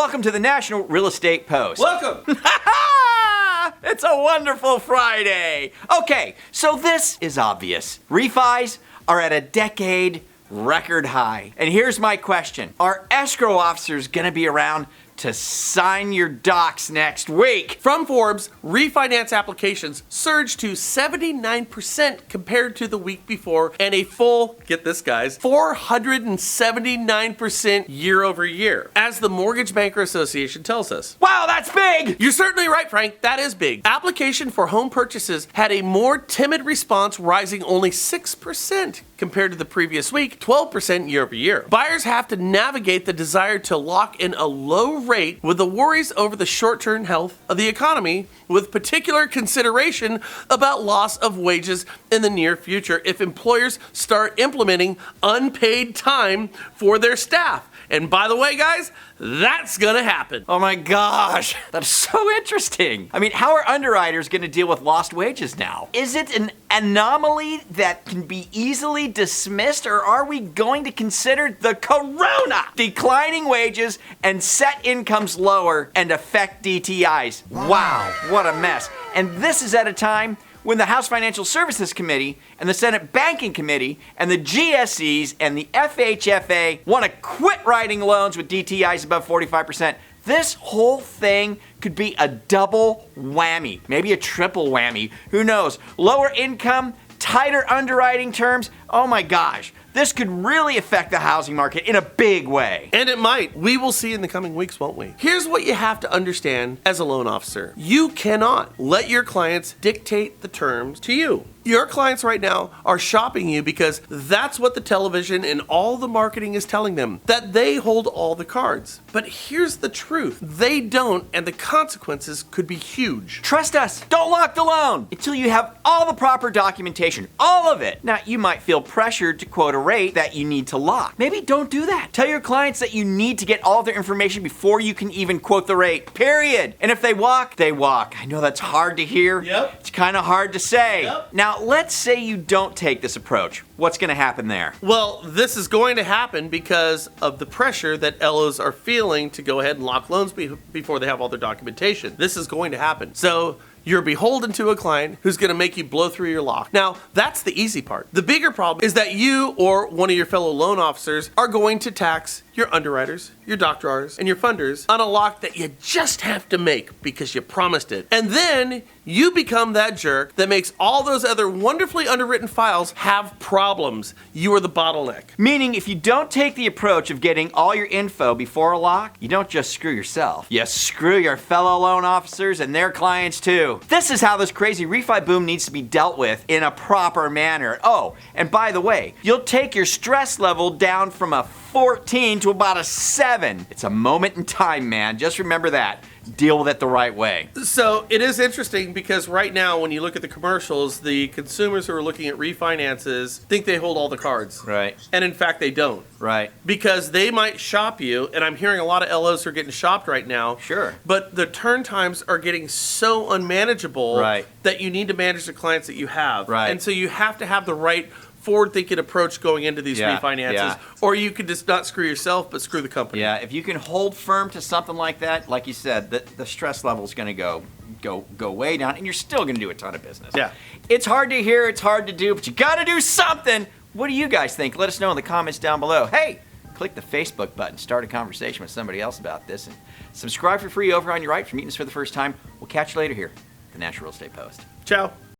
welcome to the National Real Estate Post. Welcome. It's a wonderful Friday. Okay, so this is obvious. Refis are at a decade record high. And here's my question. Are escrow officers gonna be around to sign your docs next week? From Forbes, refinance applications surged to 79% compared to the week before, and a full, get this guys, 479% year over year, as the Mortgage Banker Association tells us. Wow, that's big! You're certainly right, Frank. That is big. Application for home purchases had a more timid response, rising only 6% compared to the previous week, 12% year over year. Buyers have to navigate the desire to lock in a low rate with the worries over the short-term health of the economy, with particular consideration about loss of wages in the near future if employers start implementing unpaid time for their staff. And by the way, guys, that's gonna happen. Oh my gosh, that's so interesting. I mean, how are underwriters gonna deal with lost wages now? Is it an anomaly that can be easily dismissed, or are we going to consider the corona? Declining wages and set incomes lower and affect DTIs. Wow, what a mess. And this is at a time when the House Financial Services Committee and the Senate Banking Committee and the GSEs and the FHFA want to quit writing loans with DTIs above 45%. This whole thing could be a double whammy, maybe a triple whammy. Who knows? Lower income, tighter underwriting terms. Oh my gosh. This could really affect the housing market in a big way. And it might. We will see in the coming weeks, won't we? Here's what you have to understand as a loan officer. You cannot let your clients dictate the terms to you. Your clients right now are shopping you because that's what the television and all the marketing is telling them, that they hold all the cards. But here's the truth. They don't, and the consequences could be huge. Trust us. Don't lock the loan until you have all the proper documentation, all of it. Now, you might feel pressured to quote a rate that you need to lock. Maybe don't do that. Tell your clients that you need to get all their information before you can even quote the rate, period. And if they walk, they walk. I know that's hard to hear. Yep. It's kind of hard to say. Yep. Now, let's say you don't take this approach. What's going to happen there? Well, this is going to happen because of the pressure that LOs are feeling to go ahead and lock loans before they have all their documentation. This is going to happen. So you're beholden to a client who's going to make you blow through your lock. Now, that's the easy part. The bigger problem is that you or one of your fellow loan officers are going to tax your underwriters, your doctorars, and your funders on a lock that you just have to make because you promised it. And then you become that jerk that makes all those other wonderfully underwritten files have problems. You are the bottleneck. Meaning, if you don't take the approach of getting all your info before a lock, you don't just screw yourself. You screw your fellow loan officers and their clients too. This is how this crazy refi boom needs to be dealt with in a proper manner. Oh, and by the way, you'll take your stress level down from a 14 to about a 7. It's a moment in time, man. Just remember that. Deal with it the right way. So it is interesting because right now when you look at the commercials, the consumers who are looking at refinances think they hold all the cards. Right. And in fact, they don't. Right. Because they might shop you, and I'm hearing a lot of LOs who are getting shopped right now. Sure. But the turn times are getting so unmanageable Right. that you need to manage the clients that you have. Right. And so you have to have the right forward-thinking approach going into these refinances, or you could just not screw yourself, but screw the company. Yeah, if you can hold firm to something like that, like you said, the stress level is going to go way down, and you're still going to do a ton of business. Yeah. It's hard to hear, it's hard to do, but you got to do something. What do you guys think? Let us know in the comments down below. Hey, click the Facebook button, start a conversation with somebody else about this, and subscribe for free over on your right if you're meeting us for the first time. We'll catch you later here at the National Real Estate Post. Ciao.